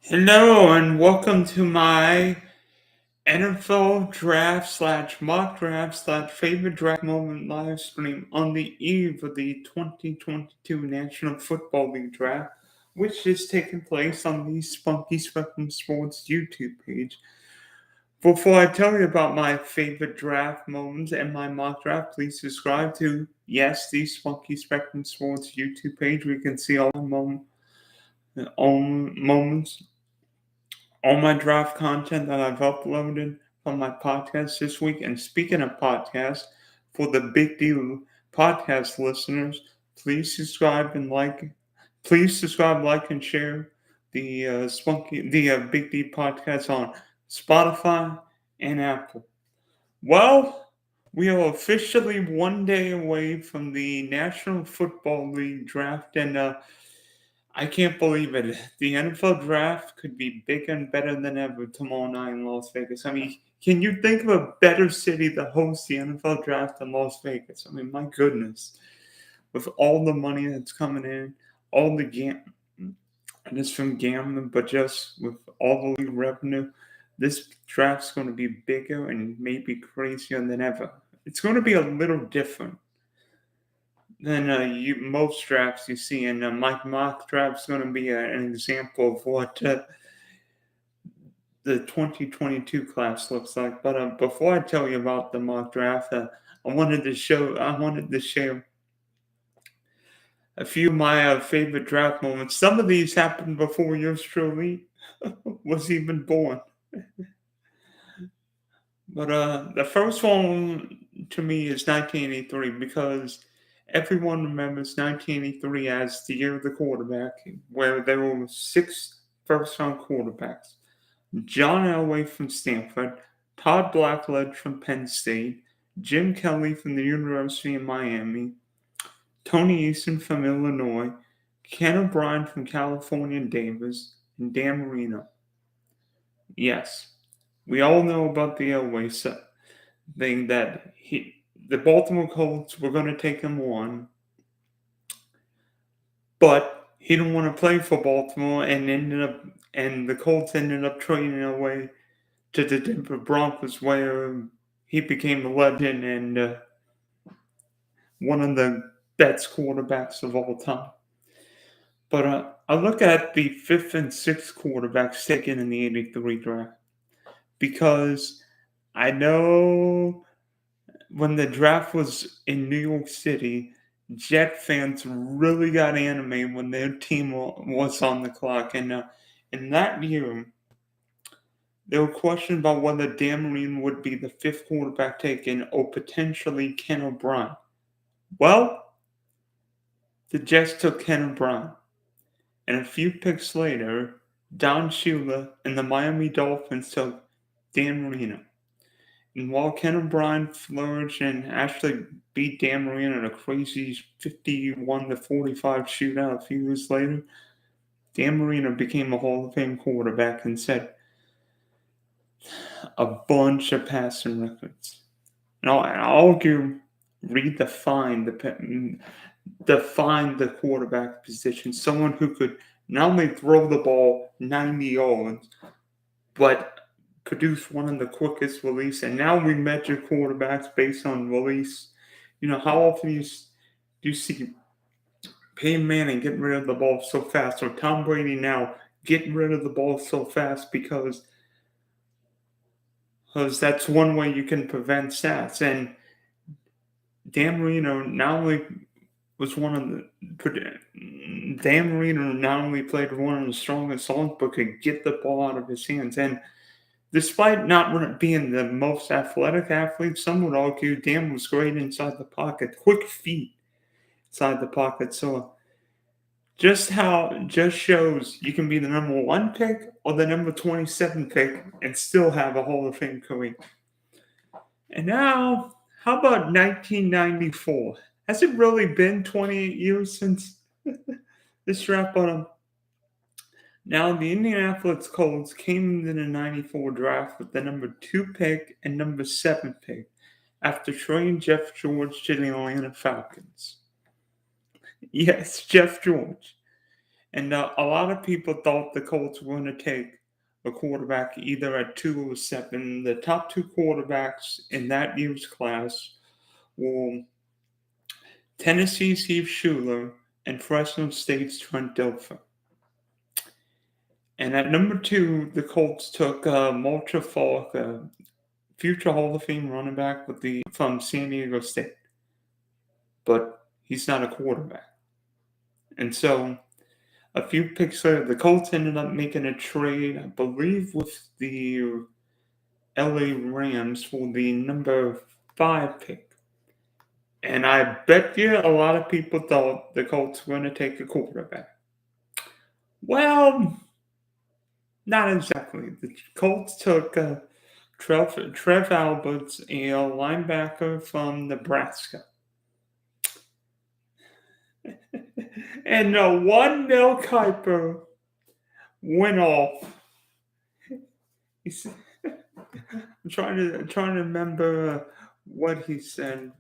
Hello and welcome to my NFL draft slash mock draft slash favorite draft moment live stream on the eve of the 2022 National Football League draft, which is taking place on the Spunky Spectrum Sports YouTube page. Before I tell you about my favorite draft moments and my mock draft, please subscribe to, yes, the Spunky Spectrum Sports YouTube page where you can see all moments, all my draft content that I've uploaded from my podcast this week. And speaking of podcasts, for the Big Deal podcast listeners, please subscribe, like, and share the Big D podcast on Spotify and Apple. Well, we are officially one day away from the National Football League draft, and I can't believe it. The NFL draft could be bigger and better than ever tomorrow night in Las Vegas. I mean, can you think of a better city to host the NFL draft than Las Vegas? I mean, my goodness. With all the money that's coming in, all the and it's from gambling, but just with all the league revenue, this draft's going to be bigger and maybe crazier than ever. It's going to be a little different than most drafts you see, and my mock draft's going to be an example of what the 2022 class looks like. But before I tell you about the mock draft, I wanted to share a few of my favorite draft moments. Some of these happened before yours truly was even born. But the first one to me is 1983 because everyone remembers 1983 as the year of the quarterback, where there were 6 first-round quarterbacks. John Elway from Stanford, Todd Blackledge from Penn State, Jim Kelly from the University of Miami, Tony Eason from Illinois, Ken O'Brien from California Davis, and Dan Marino. Yes, we all know about the Elway thing that the Baltimore Colts were going to take him on, but he didn't want to play for Baltimore and the Colts ended up trading away to the Denver Broncos, where he became a legend and one of the best quarterbacks of all time. But I look at the 5th and 6th quarterbacks taken in the 83 draft because I know when the draft was in New York City, Jet fans really got animated when their team was on the clock. And in that year, there were questions about whether Dan Marino would be the 5th quarterback taken or potentially Ken O'Brien. Well, the Jets took Ken O'Brien. And a few picks later, Don Shula and the Miami Dolphins took Dan Marino. And while Ken O'Brien flourished and actually beat Dan Marino in a crazy 51-45 shootout a few years later, Dan Marino became a Hall of Fame quarterback and set a bunch of passing records. And I'll argue redefined the quarterback position. Someone who could not only throw the ball 90 yards, but produce one of the quickest release. And now we measure quarterbacks based on release. You know, how often do you see Peyton Manning getting rid of the ball so fast, or Tom Brady now getting rid of the ball so fast because that's one way you can prevent stats. And Dan Marino not only played one of the strongest arms, but could get the ball out of his hands. And despite not being the most athletic athlete, some would argue Dan was great inside the pocket, quick feet inside the pocket. So just shows you can be the number 1 pick or the number 27 pick and still have a Hall of Fame career. And now, how about 1994? Has it really been 28 years since this draft? But now the Indianapolis Colts came into the 94 draft with the number 2 pick and number 7 pick after trading Jeff George to the Atlanta Falcons. Yes, Jeff George. And a lot of people thought the Colts were going to take a quarterback either at 2 or 7. The top two quarterbacks in that year's class were Tennessee's Heath Schuler and Fresno State's Trent Dilfer. And at number 2, the Colts took Maltra Falk, a future Hall of Fame running back from San Diego State. But he's not a quarterback. And so a few picks later, the Colts ended up making a trade, I believe, with the LA Rams for the number 5 pick. And I bet you a lot of people thought the Colts were going to take a quarterback. Well, not exactly. The Colts took Trev Alberts, a linebacker from Nebraska. And one Mel Kiper went off. I'm trying to remember what he said.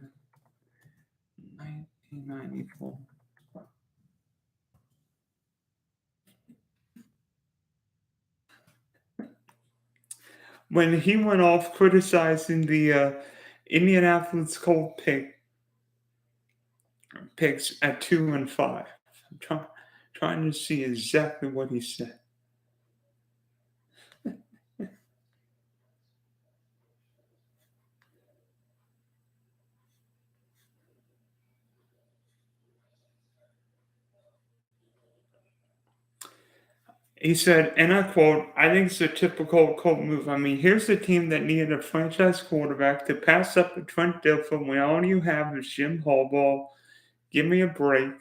1994. When he went off criticizing the Indianapolis Colts picks at 2 and 5. I'm trying to see exactly what he said. He said, and I quote, "I think it's a typical Colt move. I mean, here's a team that needed a franchise quarterback to pass up to Trent Dilfer when all you have is Jim Harbaugh. Give me a break.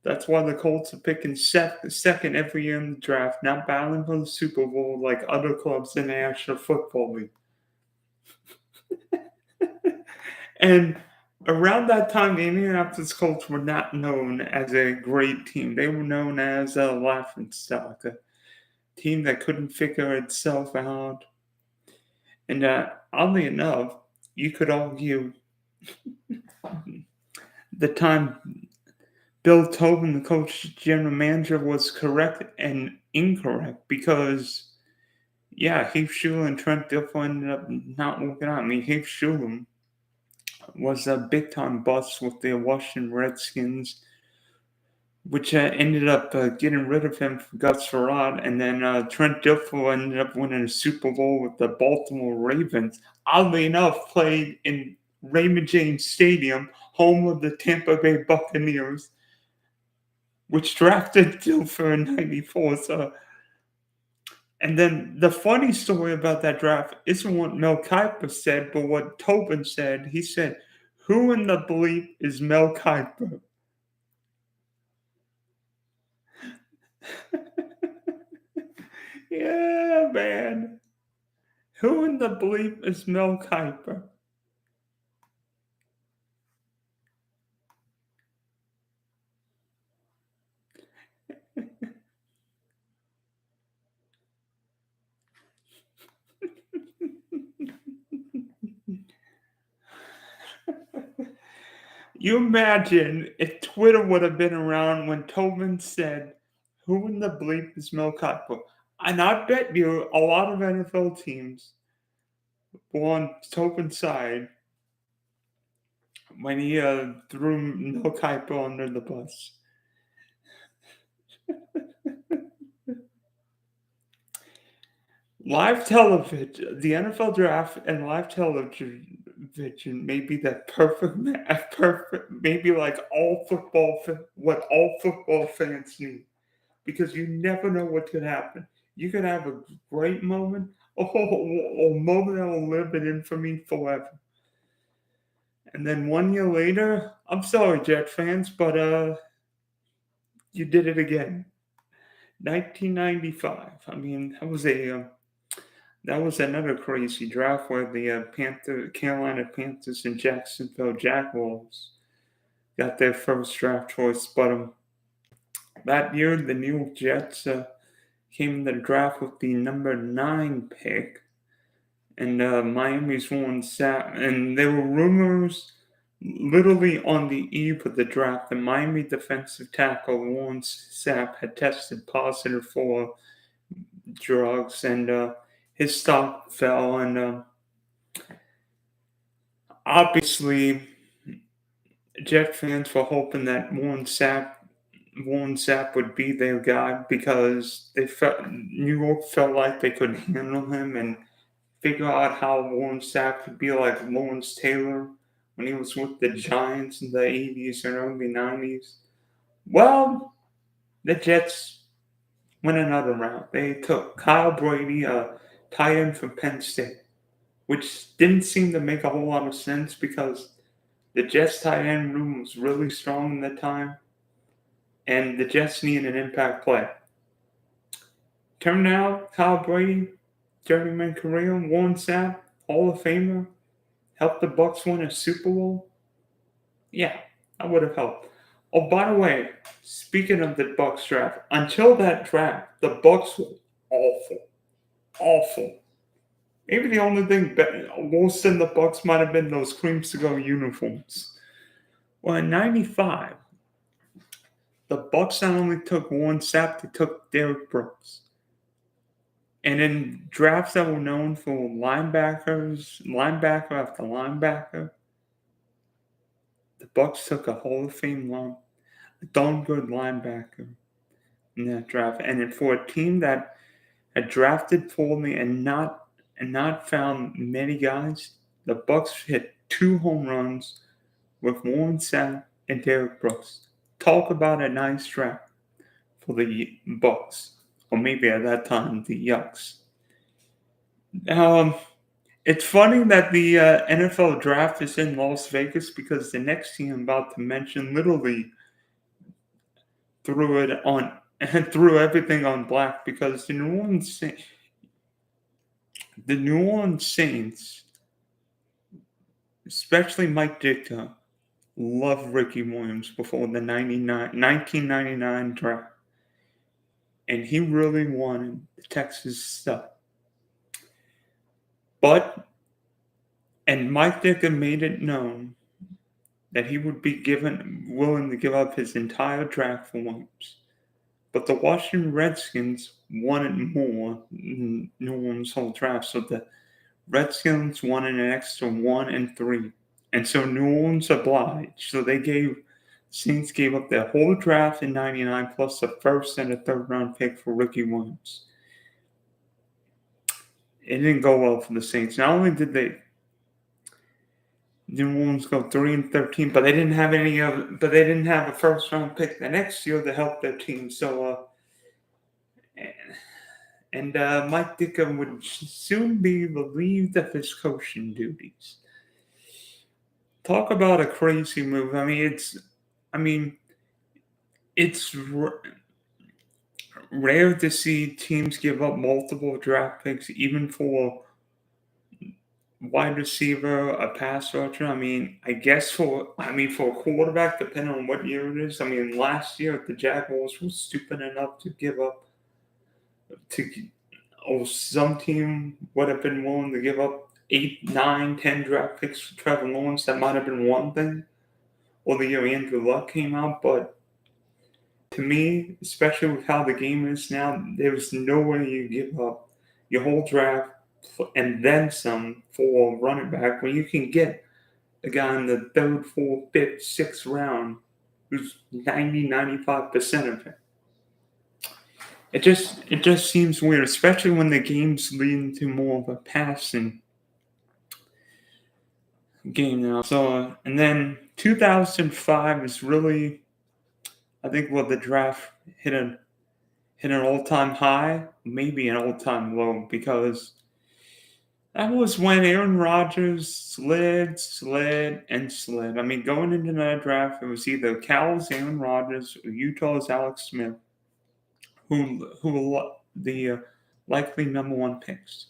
That's why the Colts are picking second every year in the draft, not battling for the Super Bowl like other clubs in the National Football League." And around that time, the Indianapolis Colts were not known as a great team. They were known as a laughingstock, a team that couldn't figure itself out. And oddly enough, you could argue the time Bill Tobin, the coach general manager, was correct and incorrect because, Heath Schuler and Trent Dilfer ended up not working out. I mean, Heath Schuler was a big-time bust with the Washington Redskins, which ended up getting rid of him for Gus Farad. And then Trent Dilfer ended up winning a Super Bowl with the Baltimore Ravens. Oddly enough, played in Raymond James Stadium, home of the Tampa Bay Buccaneers, which drafted Dilfer in 94. So, and then the funny story about that draft isn't what Mel Kiper said, but what Tobin said. He said, "Who in the bleep is Mel Kiper?" Yeah, man. Who in the bleep is Mel Kiper? You imagine if Twitter would have been around when Tobin said, "Who in the bleep is Mel Kiper?" And I bet you a lot of NFL teams were on Tobin's side when he threw Mel Kiper under the bus. Live television, the NFL draft and live television may be that perfect, maybe like what all football fans need, because you never know what could happen. You could have a great moment, or a moment that will live in infamy forever. And then 1 year later, I'm sorry, Jet fans, but you did it again. 1995. I mean, that was another crazy draft where the Carolina Panthers and Jacksonville Jaguars got their first draft choice. But that year, the New York Jets came in the draft with the number 9 pick, and Miami's one sat. And there were rumors Literally on the eve of the draft, the Miami defensive tackle Warren Sapp had tested positive for drugs, and his stock fell. And obviously, Jet fans were hoping that Warren Sapp would be their guy because New York felt like they could handle him and figure out how Warren Sapp could be like Lawrence Taylor when he was with the Giants in the 80s and early 90s. Well, the Jets went another route. They took Kyle Brady, a tight end from Penn State, which didn't seem to make a whole lot of sense because the Jets tight end room was really strong at the time, and the Jets needed an impact player. Turned out Kyle Brady, journeyman career, Warren Sapp, Hall of Famer, helped the Bucks win a Super Bowl. Yeah, that would have helped. Oh, by the way, speaking of the Bucks draft, until that draft, the Bucks were awful, awful. Maybe the only thing worse than the Bucks might have been those creamsicle uniforms. Well, in '95, the Bucks not only took Warren Sapp, they took Derrick Brooks. And in drafts that were known for linebacker after linebacker, the Bucks took a Hall of Fame a darn good linebacker in that draft. And for a team that had drafted poorly and not found many guys, the Bucks hit 2 home runs with Warren Sapp and Derrick Brooks. Talk about a nice draft for the Bucks, or maybe at that time the Yucks. It's funny that the NFL draft is in Las Vegas because the next team I'm about to mention literally threw it on and threw everything on black because the New Orleans Saints, especially Mike Ditka, loved Ricky Williams before the 1999 draft, and he really wanted the Texas stuff. And Mike Ditka made it known that he would be willing to give up his entire draft for Williams. But the Washington Redskins wanted more than New Orleans' whole draft, so the Redskins wanted an extra 1 and 3. And so New Orleans obliged. So Saints gave up their whole draft in '99 plus a first and a third round pick for Ricky Williams. It didn't go well for the Saints. Not only did New Orleans go 3-13, but they didn't have a first round pick the next year to help their team. So Mike Ditka would soon be relieved of his coaching duties. Talk about a crazy move. It's rare to see teams give up multiple draft picks, even for wide receiver, a pass rusher. I guess for a quarterback, depending on what year it is. Last year the Jaguars were stupid enough to give up or some team would have been willing to give up 8, 9, 10 draft picks for Trevor Lawrence. That might have been one thing. Or the year Andrew Luck came out, but to me, especially with how the game is now, there's no way you give up your whole draft and then some for a running back when you can get a guy in the 3rd, 4th, 5th, 6th round who's 95% of it. It just seems weird, especially when the game's leading to more of a passing game now. So, and then 2005 is really, I think, where the draft hit an all-time high, maybe an all-time low, because that was when Aaron Rodgers slid. Going into that draft, it was either Cal's Aaron Rodgers or Utah's Alex Smith, who were the likely number 1 picks.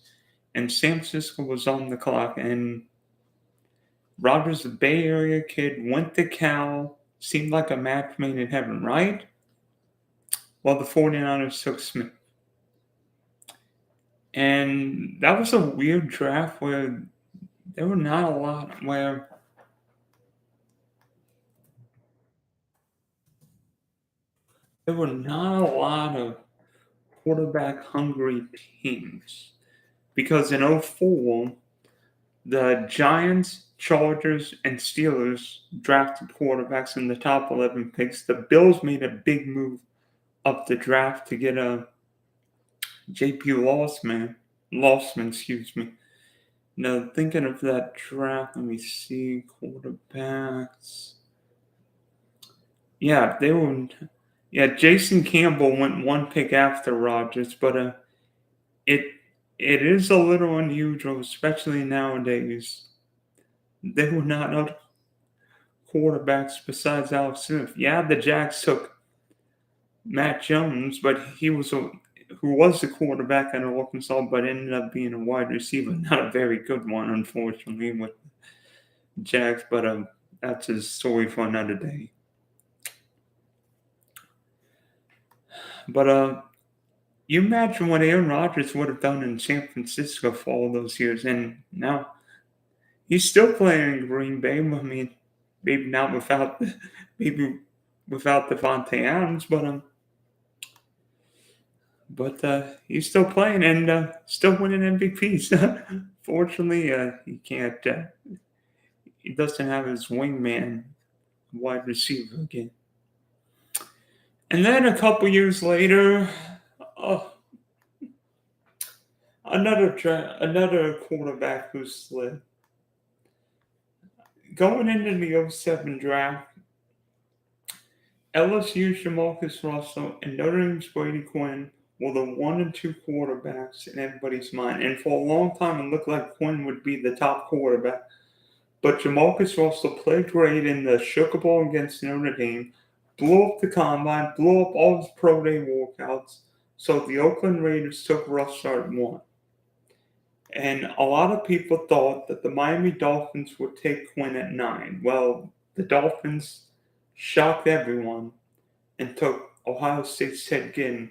And San Francisco was on the clock, and Rodgers, the Bay Area kid, went to Cal, seemed like a match made in heaven, right? Well, the 49ers took Smith. And that was a weird draft where there were not a lot where there were not a lot of quarterback hungry teams because in '04 the Giants, Chargers, and Steelers drafted quarterbacks in the top 11 picks. The Bills made a big move up the draft to get a J.P. Lossman, excuse me. Now, thinking of that draft, let me see, quarterbacks. Yeah, they were. Yeah, Jason Campbell went one pick after Rodgers, but it it is a little unusual, especially nowadays. They were not other quarterbacks besides Alex Smith. Yeah, the Jags took Matt Jones, but who was the quarterback at Arkansas, but ended up being a wide receiver. Not a very good one, unfortunately, with Jags, but that's a story for another day. But you imagine what Aaron Rodgers would have done in San Francisco for all those years, and now he's still playing in Green Bay. I mean, maybe not without maybe without Devontae Adams, but he's still playing and still winning MVPs. Fortunately, he can't. He doesn't have his wingman wide receiver again. And then a couple years later, oh, another quarterback who slid. Going into the '07 draft, LSU's Jamarcus Russell and Notre Dame's Brady Quinn were the 1 and 2 quarterbacks in everybody's mind. And for a long time, it looked like Quinn would be the top quarterback. But Jamarcus Russell played great in the Sugar Bowl against Notre Dame, blew up the combine, blew up all his pro day workouts. So the Oakland Raiders took Russell at 1. And a lot of people thought that the Miami Dolphins would take Quinn at 9. Well, the Dolphins shocked everyone and took Ohio State's Ted Ginn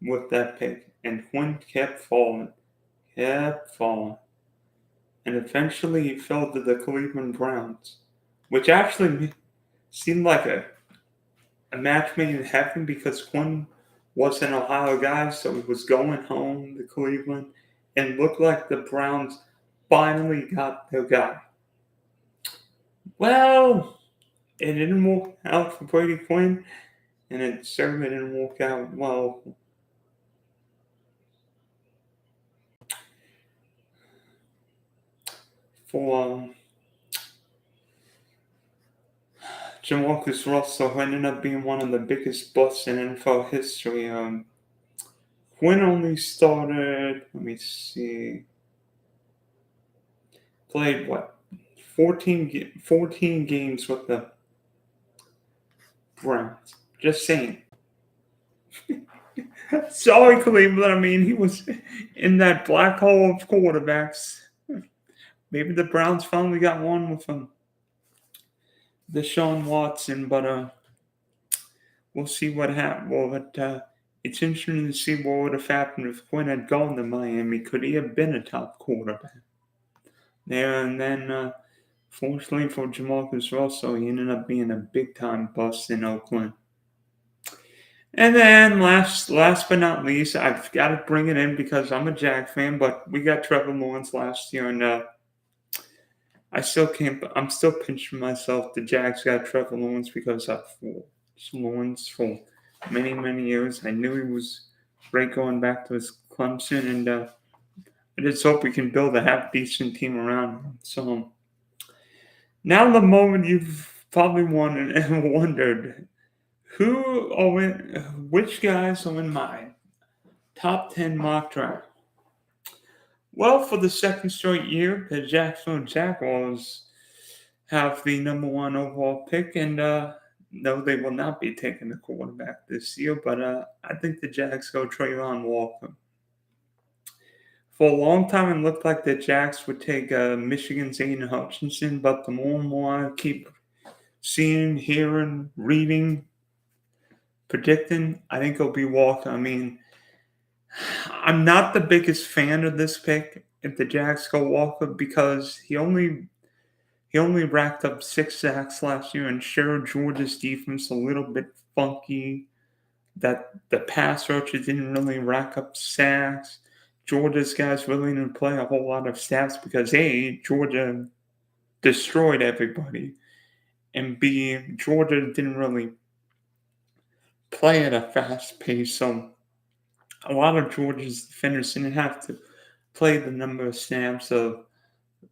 with that pick. And Quinn kept falling. And eventually he fell to the Cleveland Browns, which actually seemed like a match made in heaven because Quinn was an Ohio guy, so he was going home to Cleveland, and looked like the Browns finally got their guy. Well, it didn't work out for Brady Quinn, and it certainly didn't work out well for Jamarcus Russell, who ended up being one of the biggest busts in NFL history. Quinn only started, let me see, played what, 14 games with the Browns. Just saying. Sorry, Cleveland. I mean, he was in that black hole of quarterbacks. Maybe the Browns finally got one with him. Deshaun Watson, but we'll see what happens. Well, it's interesting to see what would have happened if Quinn had gone to Miami. Could he have been a top quarterback there? And then, fortunately for Jamarcus Russell, he ended up being a big-time bust in Oakland. And then, last but not least, I've got to bring it in because I'm a Jag fan, but we got Trevor Lawrence last year, and I still can't. I'm still pinching myself. The Jags got Trevor Lawrence because I've watched Lawrence for many years. I knew he was great going back to his Clemson, and I just hope we can build a half decent team around him. So now the moment you've probably wondered which guys are in my top 10 mock draft. Well, for the second straight year, the Jacksonville Jaguars have the number 1 overall pick, and no, they will not be taking the quarterback this year, but I think the Jags go Trayvon Walker. For a long time, it looked like the Jags would take Michigan's Aiden Hutchinson, but the more and more I keep seeing, hearing, reading, predicting, I think it'll be Walker. I mean, I'm not the biggest fan of this pick if the Jags go Walker because he only racked up 6 sacks last year, and sure, Georgia's defense a little bit funky. that the pass rushers didn't really rack up sacks. Georgia's guys really didn't play a whole lot of stats because A, Georgia destroyed everybody, and B, Georgia didn't really play at a fast pace, so a lot of Georgia's defenders didn't have to play the number of snaps of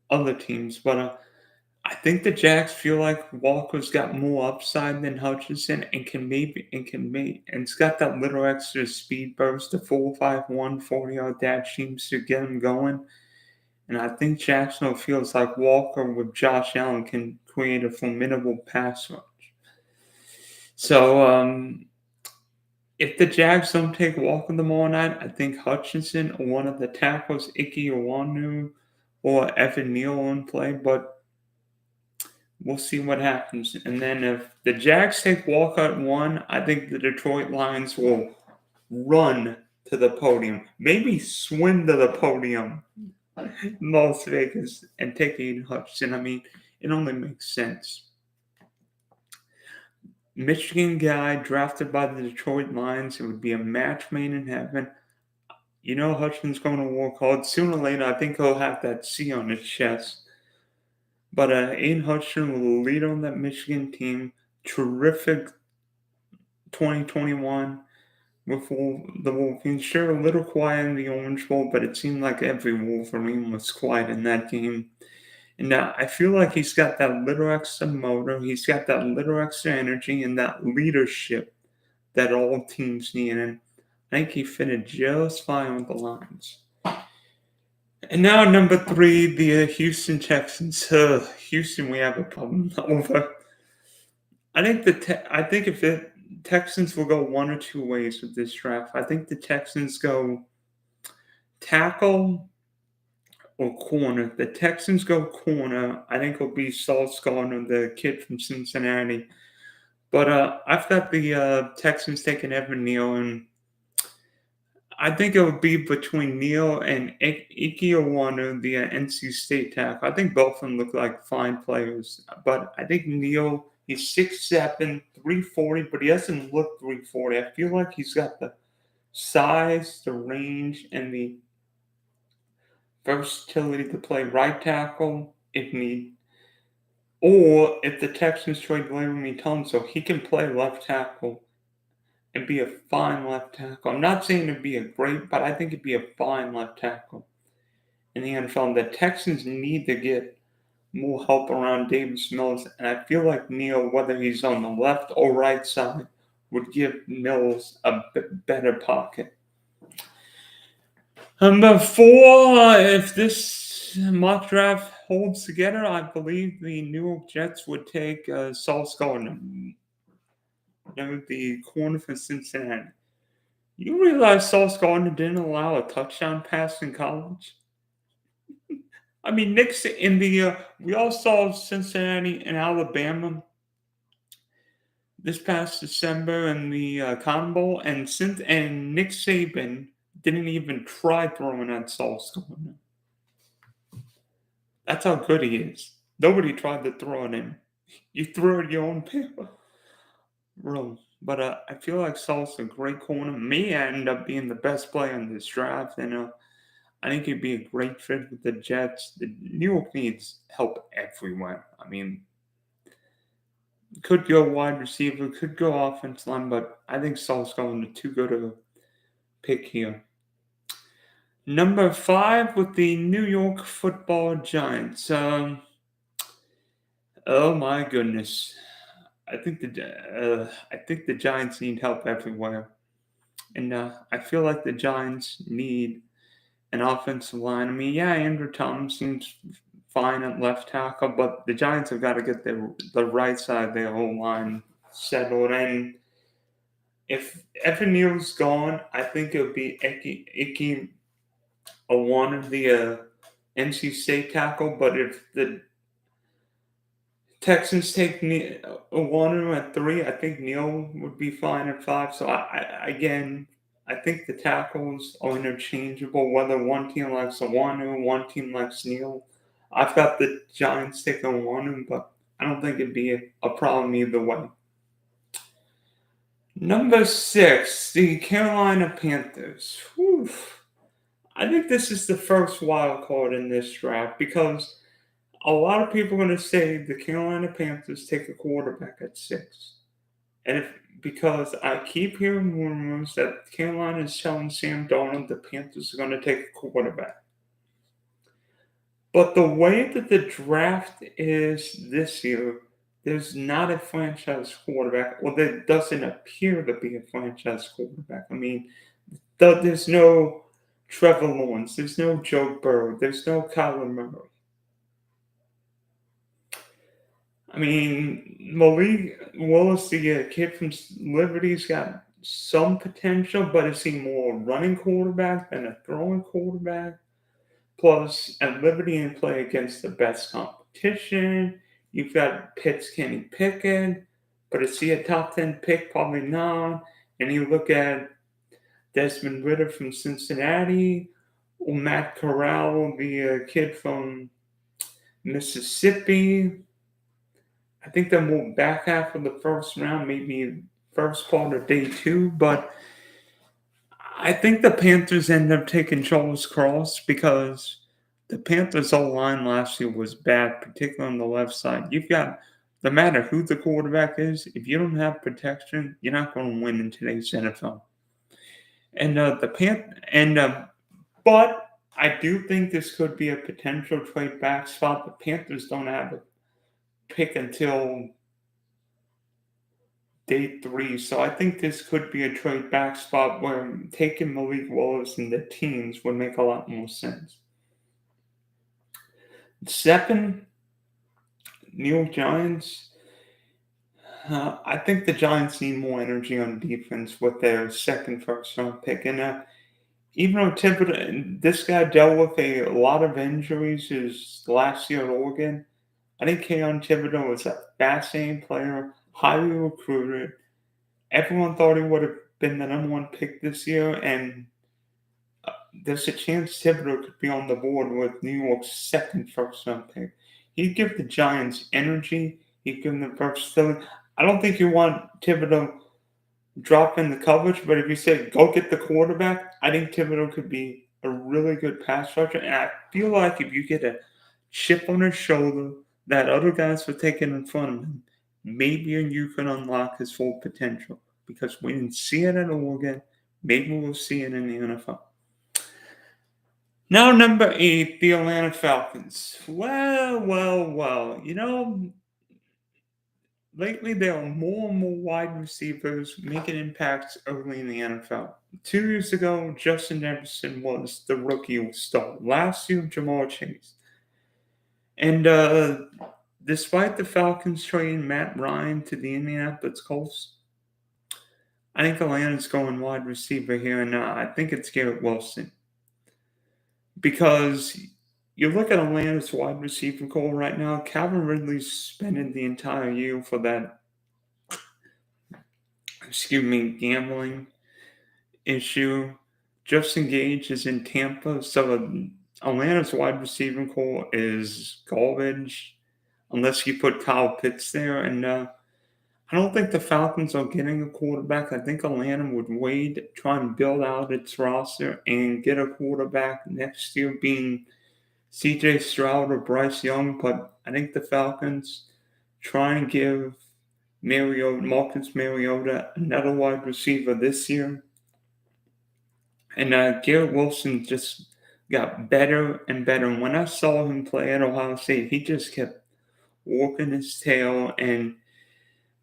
other teams. But I think the Jacks feel like Walker's got more upside than Hutchinson and it's got that little extra speed burst, the 4.51 40-yard dash seems to get him going. And I think Jacksonville feels like Walker with Josh Allen can create a formidable pass rush. So if the Jags don't take Walker tomorrow night, I think Hutchinson or one of the tackles, Ike Iwanu or Evan Neal will play, but we'll see what happens. And then if the Jags take Walker at 1, I think the Detroit Lions will run to the podium, maybe swim to the podium in Las Vegas and take Aiden Hutchinson. I mean, it only makes sense. Michigan guy drafted by the Detroit Lions. It would be a match made in heaven. You know Hutchinson's going to work hard. Sooner or later, I think he'll have that C on his chest. But Aiden Hutchinson will lead on that Michigan team. Terrific 2021 with the Wolverines. Sure, a little quiet in the Orange Bowl, but it seemed like every Wolverine was quiet in that game. And I feel like he's got that little extra motor, he's got that little extra energy and that leadership that all teams need. And I think he fitted just fine with the Lions. And now number 3, the Houston Texans. Houston, we have a problem over. I think if the Texans will go one or two ways with this draft. I think the Texans go tackle or corner. The Texans go corner. I think it'll be Sauce Gardner, the kid from Cincinnati. But I've got the Texans taking Evan Neal, and I think it would be between Neal and Ike Iwanu, the NC State tackle. I think both of them look like fine players. But I think Neal, he's 6'7", 340, but he doesn't look 340. I feel like he's got the size, the range, and the versatility to play right tackle if need. Or if the Texans trade Laremy Tunsil, he can play left tackle and be a fine left tackle. I'm not saying it'd be a great, but I think it'd be a fine left tackle in the NFL. The Texans need to get more help around Davis Mills, and I feel like Neal, whether he's on the left or right side, would give Mills a better pocket. Number 4, if this mock draft holds together, I believe the New York Jets would take Sauce Gardner, the corner for Cincinnati. You realize Sauce Gardner didn't allow a touchdown pass in college? I mean, we all saw Cincinnati and Alabama this past December in the Cotton Bowl, and Nick Saban didn't even try throwing at Sauce Gardner. That's how good he is. Nobody tried to throw at him. You threw at your own paper. Bro. But I feel like Sauce a great corner. May end up being the best player in this draft. And I think he'd be a great fit with the Jets. The New York needs help everywhere. I mean, could go wide receiver, could go offensive line, but I think Sauce going to too good of a pick here. Number 5 with the New York Football Giants. Oh my goodness. I think the Giants need help everywhere. And I feel like the Giants need an offensive line. I mean, yeah, Andrew Thomas seems fine at left tackle, but the Giants have got to get the right side of their whole line settled. And if Evan Neal's gone, I think it'll be Ike Iwanu, the NC State tackle. But if the Texans take Iwanu at 3, I think Neal would be fine at 5. So I think the tackles are interchangeable, whether one team likes Iwanu, one team likes Neal. I've got the Giants taking Iwanu, but I don't think it'd be a problem either way. Number 6, the Carolina Panthers. Whew. I think this is the first wild card in this draft because a lot of people are going to say the Carolina Panthers take a quarterback at 6. And because I keep hearing rumors that Carolina is telling Sam Darnold the Panthers are going to take a quarterback. But the way that the draft is this year, there's not a franchise quarterback, or there doesn't appear to be a franchise quarterback. I mean, there's no Trevor Lawrence, there's no Joe Burrow, there's no Kyler Murray. I mean, Malik Willis, the kid from Liberty's got some potential, but is he more a running quarterback than a throwing quarterback? Plus, at Liberty and play against the best competition. You've got Pitt's Kenny Pickett, but is he a top 10 pick? Probably not. And you look at Desmond Ritter from Cincinnati, or Matt Corral, the kid from Mississippi. I think they're more back half of the first round, maybe first part of day 2, but I think the Panthers end up taking Charles Cross because the Panthers' O-line last year was bad, particularly on the left side. You've got, no matter who the quarterback is, if you don't have protection, you're not going to win in today's NFL. And but I do think this could be a potential trade back spot. The Panthers don't have a pick until day 3, so I think this could be a trade back spot where taking Malik Willis and the teams would make a lot more sense. 7, New York Giants. I think the Giants need more energy on defense with their second first round pick. And even though this guy dealt with a lot of injuries his last year at Oregon, I think Keon Thibodeau was a fascinating player, highly recruited. Everyone thought he would have been the number 1 pick this year, and there's a chance Thibodeau could be on the board with New York's second first round pick. He'd give the Giants energy. He'd give them versatility. I don't think you want Thibodeau dropping the coverage, but if you say go get the quarterback, I think Thibodeau could be a really good pass rusher. And I feel like if you get a chip on his shoulder that other guys were taking in front of him, maybe you can unlock his full potential. Because we didn't see it at Oregon, maybe we'll see it in the NFL. Now, number 8, the Atlanta Falcons. Well. Lately there are more and more wide receivers making impacts early in the NFL. 2 years ago, Justin Jefferson was the rookie star. Last year, Jamar Chase. And despite the Falcons trading Matt Ryan to the Indianapolis Colts, I think Atlanta's going wide receiver here, and I think it's Garrett Wilson. Because you look at Atlanta's wide receiver core right now, Calvin Ridley's spending the entire year for that, gambling issue. Justin Gage is in Tampa, so Atlanta's wide receiver core is garbage unless you put Kyle Pitts there. And I don't think the Falcons are getting a quarterback. I think Atlanta would wait, try and build out its roster, and get a quarterback next year, being C.J. Stroud or Bryce Young. But I think the Falcons try and give Marcus Mariota another wide receiver this year. And Garrett Wilson just got better and better. And when I saw him play at Ohio State, he just kept working his tail. And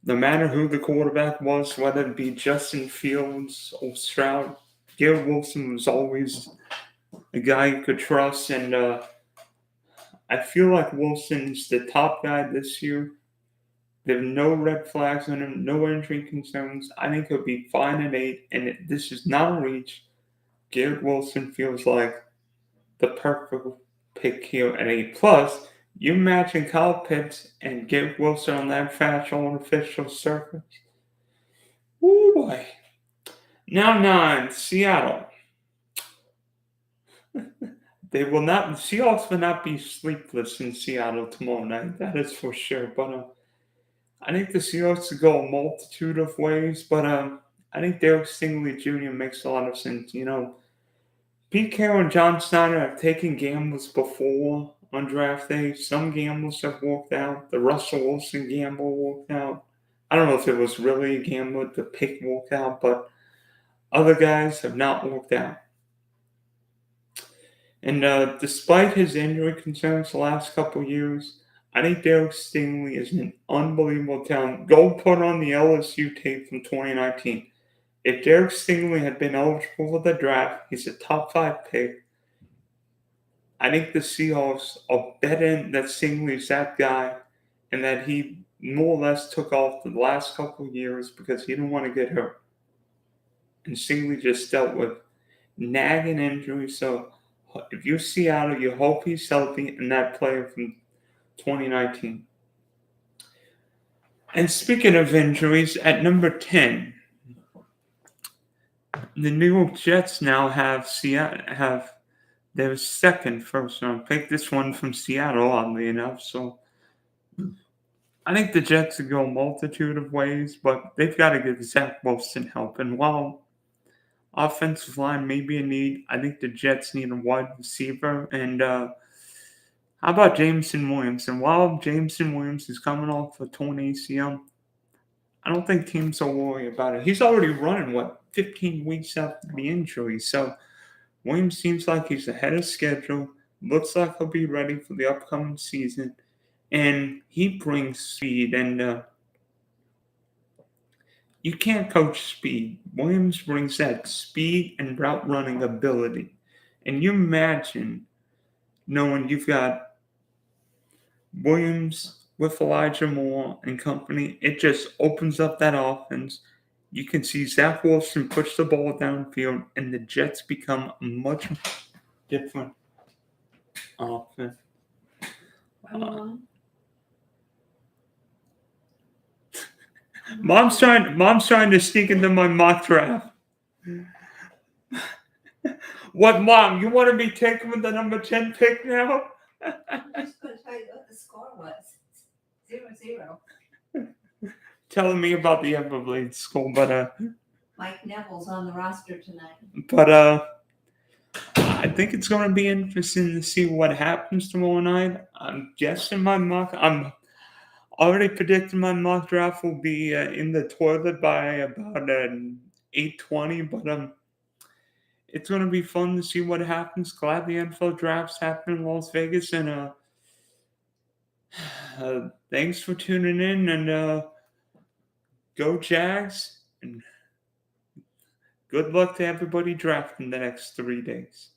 no matter who the quarterback was, whether it be Justin Fields or Stroud, Garrett Wilson was always a guy you could trust. And I feel like Wilson's the top guy this year. There are no red flags on him, no injury concerns. I think he'll be fine at 8, and this is not a reach. Garrett Wilson feels like the perfect pick here at 8. Plus, you imagine Kyle Pitts and Garrett Wilson on that fast artificial surface. Woo boy. Now 9, Seattle. Seahawks will not be sleepless in Seattle tomorrow night. That is for sure. But I think the Seahawks could go a multitude of ways. But I think Derek Stingley Jr. makes a lot of sense. Pete Carroll and John Snyder have taken gambles before on draft day. Some gambles have worked out. The Russell Wilson gamble worked out. I don't know if it was really a gamble, the pick worked out, but other guys have not worked out. And despite his injury concerns the last couple years, I think Derek Stingley is an unbelievable talent. Go put on the LSU tape from 2019. If Derek Stingley had been eligible for the draft, he's a top 5 pick. I think the Seahawks are betting that Stingley's that guy and that he more or less took off the last couple of years because he didn't want to get hurt. And Stingley just dealt with nagging injuries. So if you're Seattle, you hope he's healthy and that player from 2019. And speaking of injuries, at number 10, the New York Jets now have their second first-round pick. This one from Seattle, oddly enough. So I think the Jets could go a multitude of ways, but they've got to give Zach Wilson help. And while offensive line may be a need, I think the Jets need a wide receiver. And how about Jameson Williams? And while Jameson Williams is coming off a torn ACL, I don't think teams will worry about it. He's already running, 15 weeks after the injury. So Williams seems like he's ahead of schedule. Looks like he'll be ready for the upcoming season. And he brings speed. And you can't coach speed. Williams brings that speed and route running ability. And you imagine knowing you've got Williams with Elijah Moore and company, it just opens up that offense. You can see Zach Wilson push the ball downfield, and the Jets become a much different offense. Mom's trying to sneak into my mock draft. What, Mom? You want to be taken with the number 10 pick now? I'm just going to tell you what the score was. 0-0. Telling me about the Everblades school, but Mike Neville's on the roster tonight. But I think it's going to be interesting to see what happens tomorrow night. I'm guessing I'm already predicting my mock draft will be in the toilet by about 8:20. But it's going to be fun to see what happens. Glad the NFL drafts happen in Las Vegas, and thanks for tuning in, and go Jags, and good luck to everybody drafting the next 3 days.